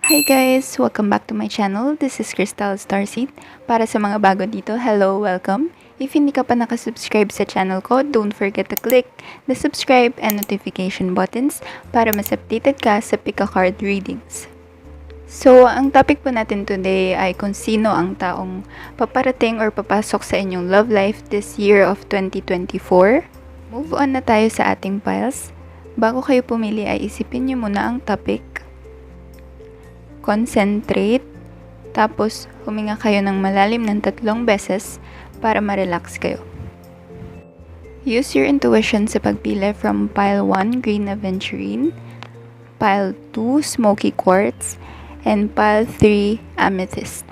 Hi guys! Welcome back to my channel. This is Crystal Starseed. Para sa mga bago dito, hello, welcome. If hindi ka pa nakasubscribe sa channel ko, don't forget to click the subscribe and notification buttons para mas updated ka sa Pick a Card readings. So, ang topic po natin today ay kung sino ang taong paparating or papasok sa inyong love life this year of 2024. Move on na tayo sa ating piles. Bago kayo pumili ay isipin niyo muna ang topic. Concentrate, tapos huminga kayo ng malalim ng 3 beses para ma-relax kayo. Use your intuition sa pagpili from pile 1, Green Aventurine, pile 2, Smoky Quartz, and pile 3, Amethyst.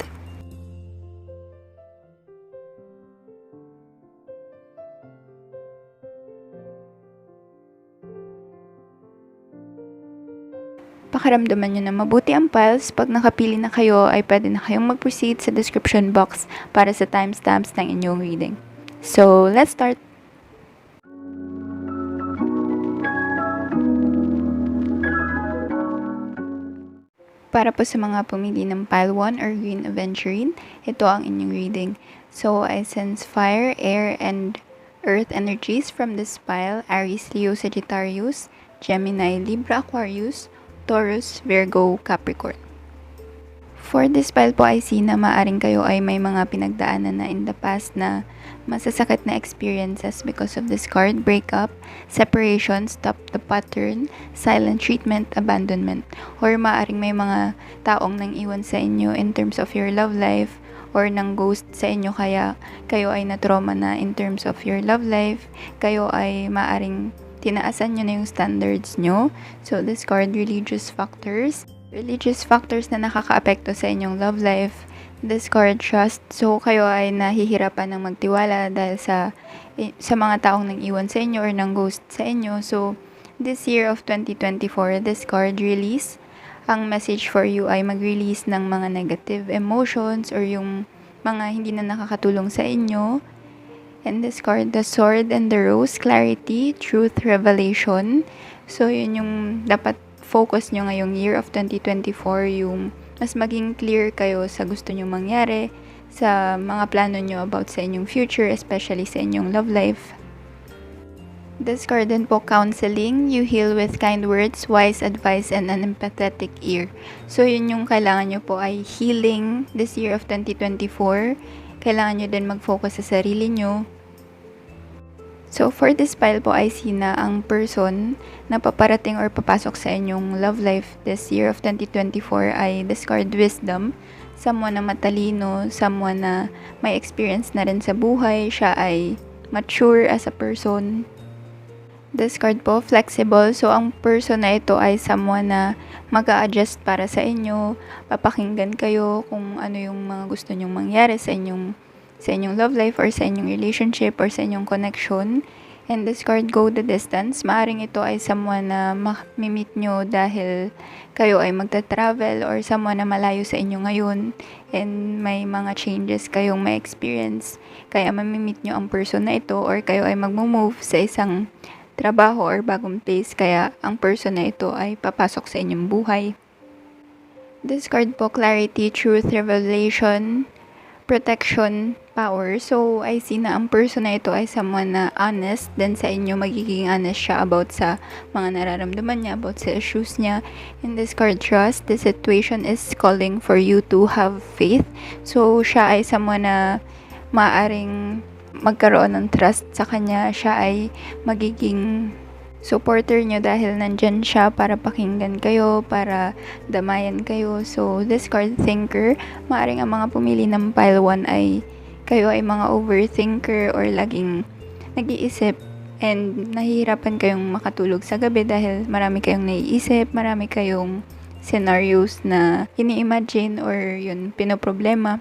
Pakiramdaman nyo na mabuti ang piles. Pag nakapili na kayo, ay pwede na kayong mag-proceed sa description box para sa timestamps ng inyong reading. So, let's start! Para po sa mga pumili ng pile 1 or Green Aventurine, ito ang inyong reading. So, I sense fire, air, and earth energies from this pile: Aries, Leo, Sagittarius, Gemini, Libra, Aquarius, Taurus, Virgo, Capricorn. For this pile po ay see na maaring kayo ay may mga pinagdaanan na in the past na masasakit na experiences because of this card: breakup, separation, stop the pattern, silent treatment, abandonment. Or maaring may mga taong nang iwan sa inyo in terms of your love life or nang ghost sa inyo kaya kayo ay na-trauma na in terms of your love life. Kayo ay maaring tinaasan nyo na yung standards nyo. So, this card, religious factors na nakaka-apekto sa inyong love life. This card, trust. So, kayo ay nahihirapan ng magtiwala dahil sa mga taong nang iwan sa inyo or nang ghost sa inyo. So, this year of 2024, this card, release. Ang message for you ay mag-release ng mga negative emotions or yung mga hindi na nakakatulong sa inyo. And this card, the sword and the rose, clarity, truth, revelation. So, yun yung dapat focus nyo ngayong year of 2024, yung mas maging clear kayo sa gusto nyo mangyari, sa mga plano nyo about sa inyong future, especially sa inyong love life. This card din po, counseling, you heal with kind words, wise advice, and an empathetic ear. So, yun yung kailangan nyo po ay healing this year of 2024. Kailangan nyo din mag-focus sa sarili nyo. So, for this pile po ay see na ang person na paparating or papasok sa inyong love life this year of 2024 ay this card, wisdom. Someone na matalino, someone na may experience na rin sa buhay, siya ay mature as a person. This card po, flexible. So, ang person na ito ay someone na mag-a-adjust para sa inyo, papakinggan kayo kung ano yung mga gusto nyong mangyari sa inyong love life or sa inyong relationship or sa inyong connection. And this card, go the distance. Maaring ito ay someone na mamimit nyo dahil kayo ay magta-travel or someone na malayo sa inyo ngayon and may mga changes kayong may experience. Kaya mamimit nyo ang person na ito or kayo ay mag-move sa isang trabaho or bagong place, kaya ang person na ito ay papasok sa inyong buhay. This card po, clarity, truth, revelation, protection, power. So, I see na ang person na ito ay someone na honest, then sa inyo magiging honest siya about sa mga nararamdaman niya, about sa issues niya. In this card, trust, the situation is calling for you to have faith. So, siya ay someone na maaring magkaroon ng trust sa kanya. Siya ay magiging supporter nyo dahil nandyan siya para pakinggan kayo, para damayan kayo. So, this card, thinker. Maaring ang mga pumili ng pile 1 ay kayo ay mga overthinker or laging nag-iisip and nahihirapan kayong makatulog sa gabi dahil marami kayong naiisip, marami kayong scenarios na ini-imagine or yun, pinoproblema.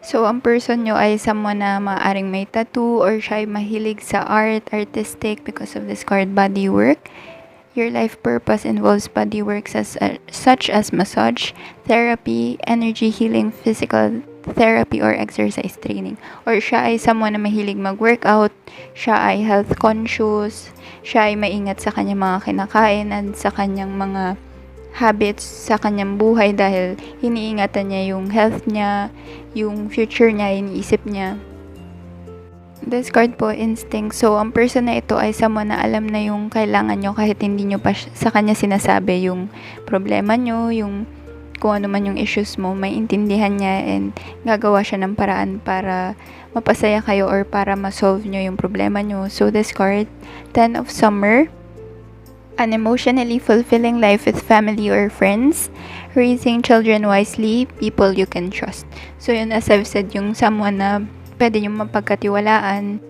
So, ang person nyo ay someone na maaring may tattoo or siya ay mahilig sa art, artistic because of this card, body work. Your life purpose involves body works such as massage, therapy, energy healing, physical therapy, or exercise training. Or siya ay someone na mahilig mag-workout, siya ay health conscious, siya ay maingat sa kanyang mga kinakain at sa kanyang mga habits sa kanyang buhay dahil iniingatan niya yung health niya, yung future niya, iniisip niya. This card po, instinct. So, ang person na ito ay someone na alam na yung kailangan nyo kahit hindi nyo pa sa kanya sinasabi yung problema nyo, yung kung ano man yung issues mo, may intindihan niya and gagawa siya ng paraan para mapasaya kayo or para ma-solve nyo yung problema nyo. So, this card, 10 of Summer, an emotionally fulfilling life with family or friends, raising children wisely, people you can trust. So, yun, as I've said, yung someone na pwede nyo mapagkatiwalaan,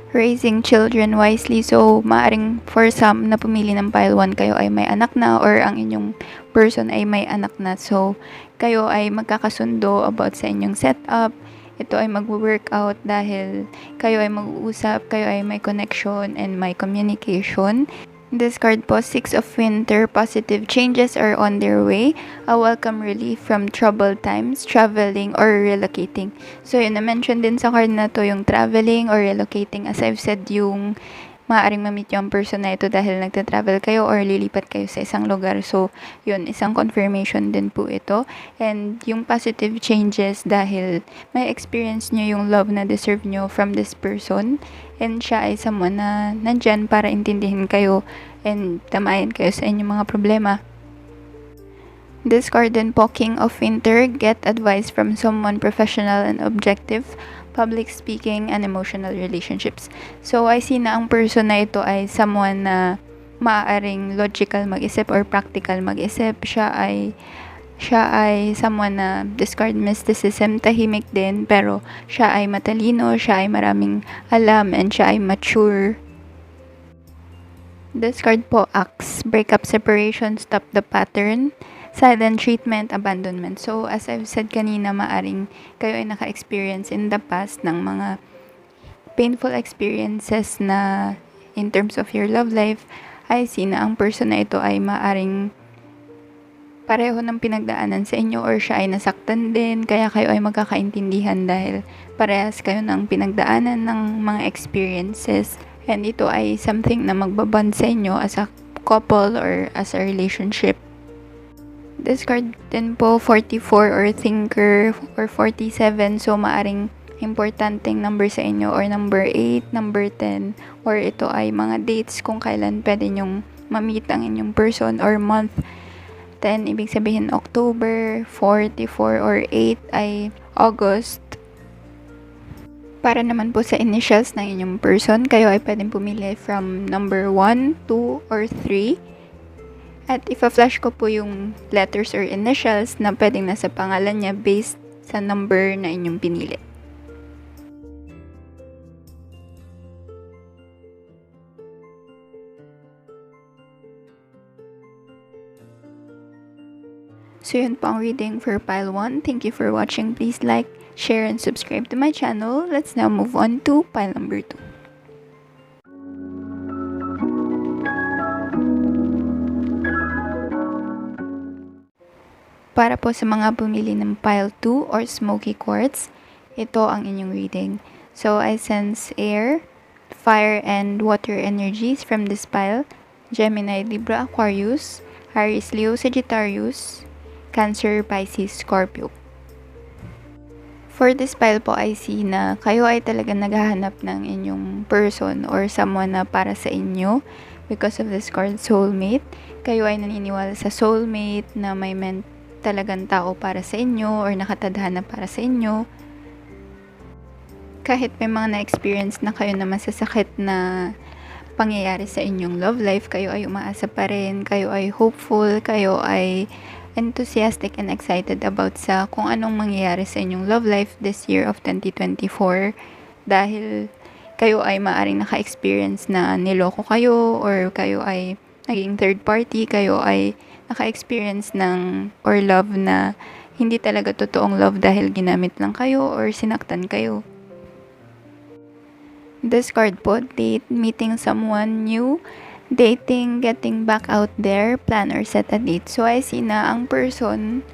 raising children wisely. So, maaring for some na pumili ng pile 1, kayo ay may anak na or ang inyong person ay may anak na. So, kayo ay magkakasundo about sa inyong setup. Ito ay mag-workout dahil kayo ay mag-uusap, kayo ay may connection and may communication. This card po, 6 of Winter, positive changes are on their way, a welcome relief from troubled times, traveling or relocating. So yun, na-mention din sa card na to yung traveling or relocating. As I've said, yung maaaring ma-meet yung person na ito dahil nagta-travel kayo or lilipat kayo sa isang lugar. So yun, isang confirmation din po ito. And yung positive changes dahil may experience nyo yung love na deserve nyo from this person. And siya ay someone na nandyan para intindihin kayo and tamayan kayo sa inyong mga problema. This card din po, King of Winter, get advice from someone professional and objective, public speaking, and emotional relationships. So, I see na ang person na ito ay someone na maaaring logical mag-isip or practical mag-isip. Siya ay someone na discard mysticism, tahimik din, pero siya ay matalino, siya ay maraming alam, and siya ay mature. This card po, Axe, breakup, separation, stop the pattern, silent treatment, abandonment. So, as I've said kanina, maaring kayo ay naka-experience in the past ng mga painful experiences na in terms of your love life. I see na ang person na ito ay maaring pareho ng pinagdaanan sa inyo or siya ay nasaktan din, kaya kayo ay magkakaintindihan dahil parehas kayo ng pinagdaanan ng mga experiences. And ito ay something na magbabond sa inyo as a couple or as a relationship. This card din po, 44 or thinker or 47. So, maaring importanteng number sa inyo or number 8, number 10. Or ito ay mga dates kung kailan pwede nyong ma-meet ang inyong person or month. 10, ibig sabihin October, 44 or 8 ay August. Para naman po sa initials ng inyong person, kayo ay pwedeng pumili from number 1, 2, or 3. At ipa-flash ko po yung letters or initials na pwedeng nasa pangalan niya based sa number na inyong pinili. So yun po ang reading for pile 1. Thank you for watching. Please like, share, and subscribe to my channel. Let's now move on to pile number 2. Para po sa mga bumili ng pile 2 or smoky quartz, ito ang inyong reading. So I sense air, fire, and water energies from this pile. Gemini, Libra, Aquarius, Aries, Leo, Sagittarius, Cancer, Pisces, Scorpio. For this pile po, I see na kayo ay talaga naghahanap ng inyong person or someone na para sa inyo because of this card, soulmate. Kayo ay naniniwala sa soulmate na may meant talagang tao para sa inyo or nakatadhana para sa inyo. Kahit may mga na-experience na kayo na masasakit na pangyayari sa inyong love life, kayo ay umaasa pa rin, kayo ay hopeful, kayo ay enthusiastic and excited about sa kung anong mangyayari sa inyong love life this year of 2024 dahil kayo ay maaring naka-experience na niloko kayo or kayo ay naging third party, kayo ay naka-experience ng or love na hindi talaga totoong love dahil ginamit lang kayo or sinaktan kayo. This card po, date, meeting someone new, dating, getting back out there, plan or set a date. So, I see na ang person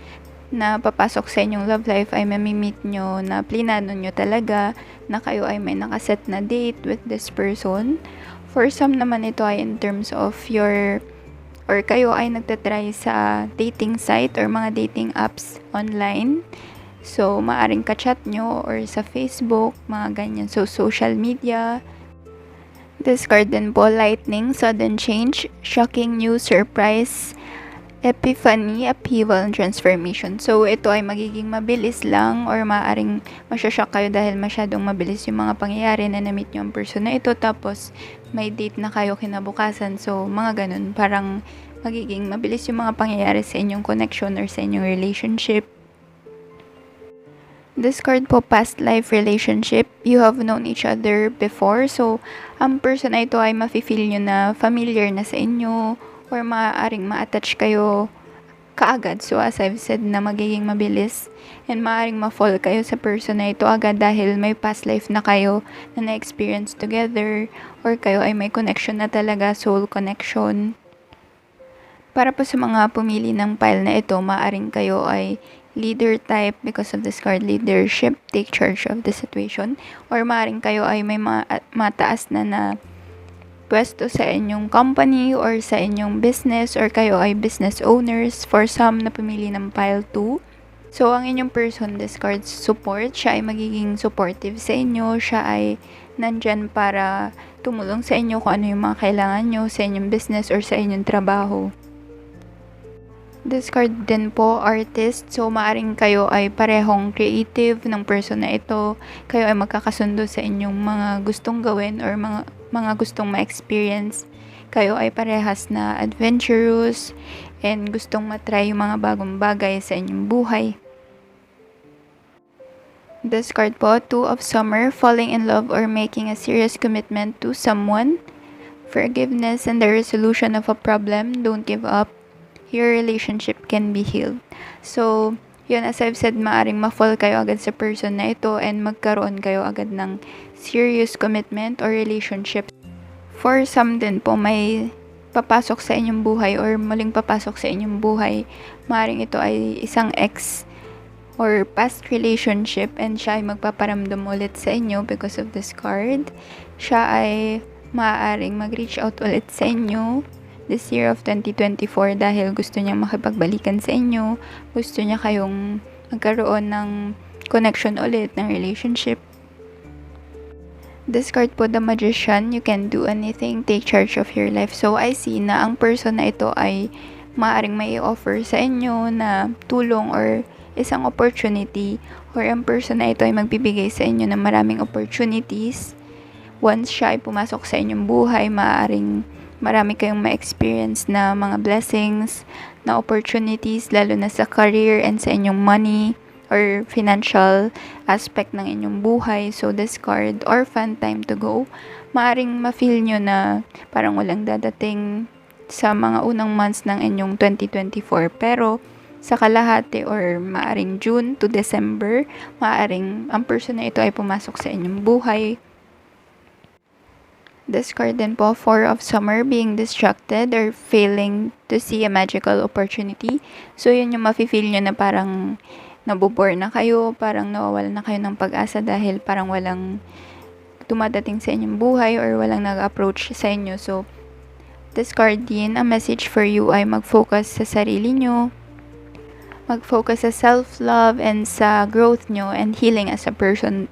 na papasok sa inyong love life ay mamimit nyo na plinano nyo talaga na kayo ay may nakaset na date with this person. For some naman ito ay in terms of your or kayo ay nagtatry sa dating site or mga dating apps online. So, maaring ka-chat nyo or sa Facebook, mga ganyan. So, social media. This card din po, lightning, sudden change, shocking news, surprise, epiphany, upheaval, and transformation. So, ito ay magiging mabilis lang or maaaring masyashock kayo dahil masyadong mabilis yung mga pangyayari na na-meet nyo ang person na ito. Tapos, may date na kayo kinabukasan. So, mga ganun. Parang magiging mabilis yung mga pangyayari sa inyong connection or sa inyong relationship. This card po, past life relationship. You have known each other before. So, ang person na ito ay mafe-feel nyo na familiar na sa inyo or maaaring ma-attach kayo kaagad. So, as I've said na magiging mabilis and maaaring ma-fall kayo sa person na ito agad dahil may past life na kayo na na-experience together or kayo ay may connection na talaga, soul connection. Para po sa mga pumili ng pile na ito, maaaring kayo ay leader type because of this card, leadership, take charge of the situation, or maaaring kayo ay may mataas na pwesto sa inyong company or sa inyong business or kayo ay business owners. For some na pumili ng pile 2. So, ang inyong person, this card support, siya ay magiging supportive sa inyo, siya ay nandyan para tumulong sa inyo kung ano yung mga kailangan nyo sa inyong business or sa inyong trabaho. This card din po, artist. So, maaring kayo ay parehong creative ng person na ito. Kayo ay magkakasundo sa inyong mga gustong gawin or mga gustong ma-experience. Kayo ay parehas na adventurous and gustong matry yung mga bagong bagay sa inyong buhay. This card po, Two of Summer, falling in love or making a serious commitment to someone. Forgiveness and the resolution of a problem. Don't give up. Your relationship can be healed. So, yun, as I've said, maaring ma-fall kayo agad sa person na ito and magkaroon kayo agad ng serious commitment or relationship. For some din po, may papasok sa inyong buhay or muling papasok sa inyong buhay. Maaring ito ay isang ex or past relationship and siya ay magpaparamdam ulit sa inyo because of this card. Siya ay maaaring mag-reach out ulit sa inyo this year of 2024 dahil gusto niya makipagbalikan sa inyo, gusto niya kayong magkaroon ng connection ulit, ng relationship. This card po, the Magician, you can do anything, take charge of your life. So, I see na ang person na ito ay maaaring may offer sa inyo na tulong or isang opportunity or ang person na ito ay magbibigay sa inyo ng maraming opportunities. Once siya ay pumasok sa inyong buhay, maaaring marami kayong ma-experience na mga blessings, na opportunities, lalo na sa career and sa inyong money or financial aspect ng inyong buhay. So, this card, orphan, time to go. Maaring ma-feel nyo na parang walang dadating sa mga unang months ng inyong 2024. Pero, sa kalahati or maaring June to December, maaring ang person na ito ay pumasok sa inyong buhay. This card din po, Four of Summer, being distracted or failing to see a magical opportunity. So, yun yung mafe-feel nyo na parang nabobore na kayo, parang nawawala na kayo ng pag-asa dahil parang walang dumadating sa inyong buhay or walang nag-approach sa inyo. So, this card din, a message for you ay mag-focus sa sarili nyo, mag-focus sa self-love and sa growth nyo and healing as a person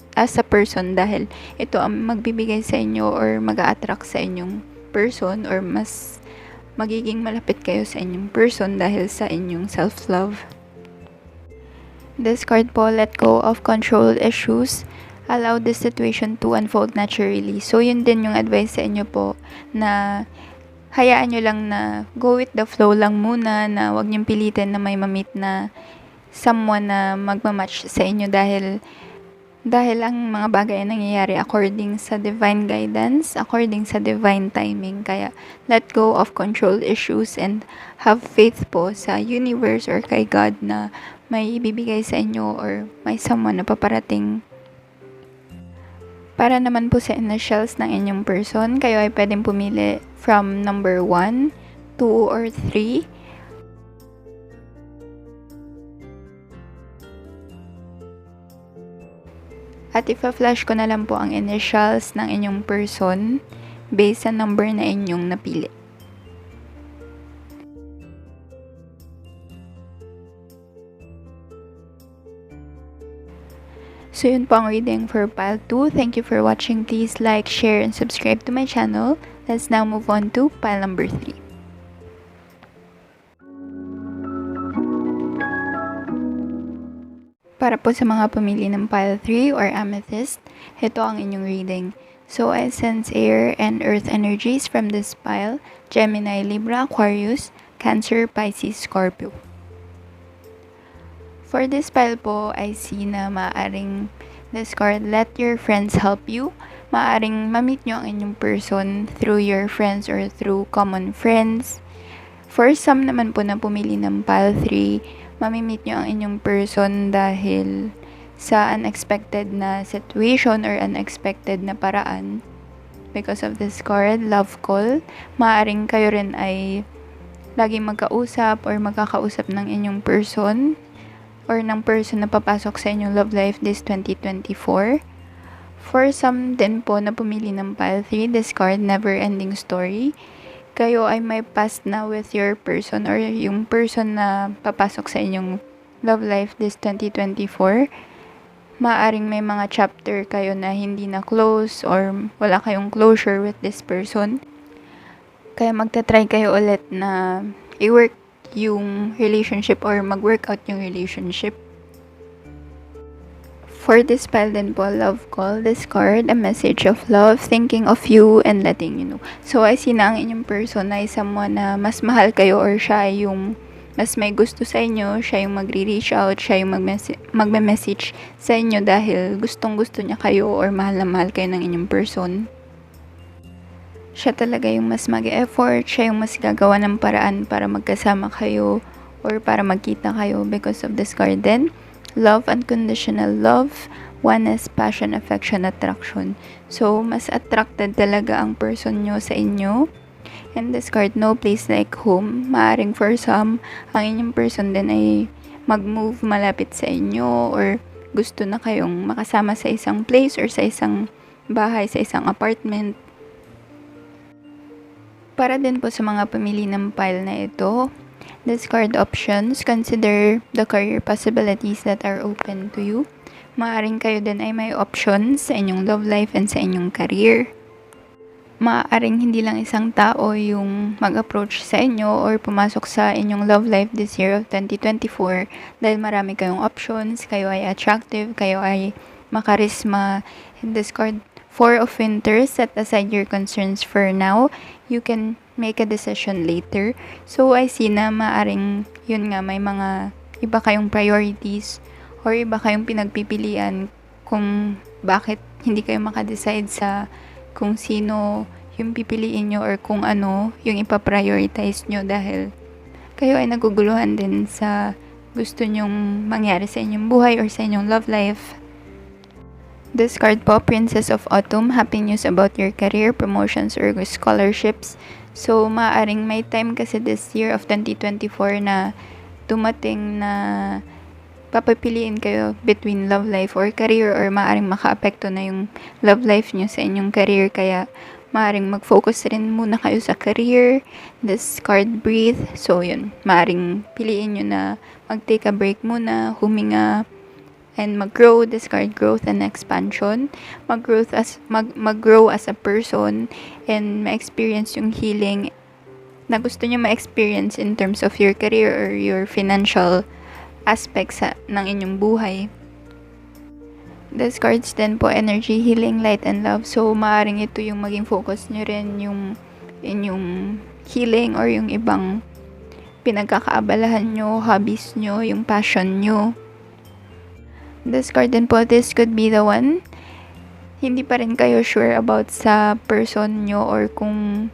dahil ito ang magbibigay sa inyo or mag-a-attract sa inyong person or mas magiging malapit kayo sa inyong person dahil sa inyong self-love. This card po, let go of control issues, allow this situation to unfold naturally. So, yun din yung advice sa inyo po na hayaan nyo lang na go with the flow lang muna, na wag nyo pilitin na may ma-meet na someone na magmamatch sa inyo dahil ang mga bagay ay nangyayari according sa divine guidance, according sa divine timing. Kaya let go of control issues and have faith po sa universe or kay God na may ibibigay sa inyo or may someone na paparating. Para naman po sa initials ng inyong person, kayo ay pwedeng pumili from number 1, 2, or 3. At ipa-flash ko na lang po ang initials ng inyong person based sa number na inyong napili. So yun po ang reading for pile 2. Thank you for watching. Please like, share, and subscribe to my channel. Let's now move on to pile number 3. Para po sa mga pumili ng pile 3 or amethyst, ito ang inyong reading. So I sense air and earth energies from this pile: Gemini, Libra, Aquarius, Cancer, Pisces, Scorpio. For this pile po, I see na maaring this card, let your friends help you. Maaring ma-meet nyo ang inyong person through your friends or through common friends. For some naman po na pumili ng pile 3, mamimit nyo ang inyong person dahil sa unexpected na situation or unexpected na paraan. Because of this card, love call, maaring kayo rin ay laging magkausap or magkakausap ng inyong person or ng person na papasok sa inyong love life this 2024. For some din po na pumili ng pile 3, this card, never ending story. Kayo ay may past na with your person or yung person na papasok sa inyong love life this 2024. Maaring may mga chapter kayo na hindi na close or wala kayong closure with this person. Kaya magta-try kayo ulit na i-work yung relationship or mag-work out yung relationship. For this pile din po, love call, this card, a message of love, thinking of you, and letting you know. So, I see na ang inyong person ay someone na mas mahal kayo or siya yung mas may gusto sa inyo, siya yung magre-reach out, siya yung magme-message sa inyo dahil gustong-gusto niya kayo or mahal na mahal kayo ng inyong person. Siya talaga yung mas mag-effort, siya yung mas gagawa ng paraan para magkasama kayo or para magkita kayo because of this card din. Love, unconditional love, oneness, passion, affection, attraction. So, mas attracted talaga ang person nyo sa inyo. And this card, no place like home. Maaring for some, ang inyong person din ay mag-move malapit sa inyo or gusto na kayong makasama sa isang place or sa isang bahay, sa isang apartment. Para din po sa mga pamili ng pile na ito, discard options, consider the career possibilities that are open to you. Maaring kayo din ay may options sa inyong love life and sa inyong career. Maaring hindi lang isang tao yung mag-approach sa inyo or pumasok sa inyong love life this year of 2024 dahil marami kayong options, kayo ay attractive, kayo ay makarisma. Discard 4 of Pentacles, set aside your concerns for now. You can make a decision later. So, I see na maaring yun nga, may mga iba kayong priorities or iba kayong pinagpipilian kung bakit hindi kayo makadecide sa kung sino yung pipiliin nyo or kung ano yung ipaprioritize nyo dahil kayo ay naguguluhan din sa gusto nyong mangyari sa inyong buhay or sa inyong love life. This card po, Princess of Autumn, happy news about your career, promotions, or scholarships. So, maaring may time kasi this year of 2024 na dumating na papapiliin kayo between love life or career or maaring makaapekto na yung love life nyo sa inyong career. Kaya, maaring mag-focus rin muna kayo sa career. This card, breathe. So, yun. Maaring piliin nyo na mag-take a break muna, huminga, and mag-grow. Discard growth and expansion. Mag-grow as a person and ma-experience yung healing na gusto nyo ma-experience in terms of your career or your financial aspects ng inyong buhay. Discards din po, energy, healing, light, and love. So, maaaring ito yung maging focus nyo rin, yung inyong healing or yung ibang pinagkakaabalahan nyo, hobbies nyo, yung passion nyo. Discard din po, this could be the one. Hindi pa rin kayo sure about sa person nyo or kung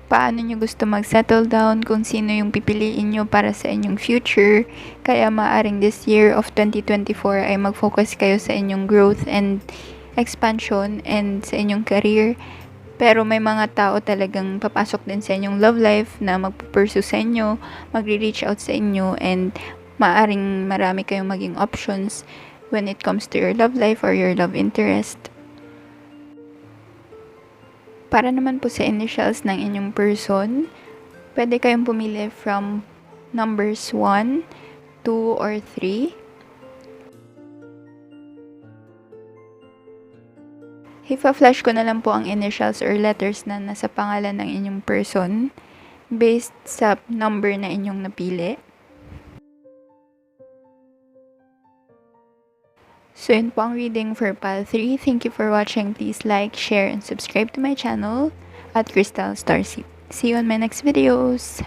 paano nyo gusto mag-settle down, kung sino yung pipiliin nyo para sa inyong future. Kaya maaring this year of 2024 ay mag-focus kayo sa inyong growth and expansion and sa inyong career. Pero may mga tao talagang papasok din sa inyong love life na mag-pursue sa inyo, magre-reach out sa inyo, and maaring marami kayong maging options when it comes to your love life or your love interest. Para naman po sa initials ng inyong person, pwede kayong pumili from numbers 1, 2, or 3. Ipa-flash ko na lang po ang initials or letters na nasa pangalan ng inyong person based sa number na inyong napili. So, yun po ang reading for Pile 3. Thank you for watching. Please like, share, and subscribe to my channel at Crystal Starseed. See you on my next videos!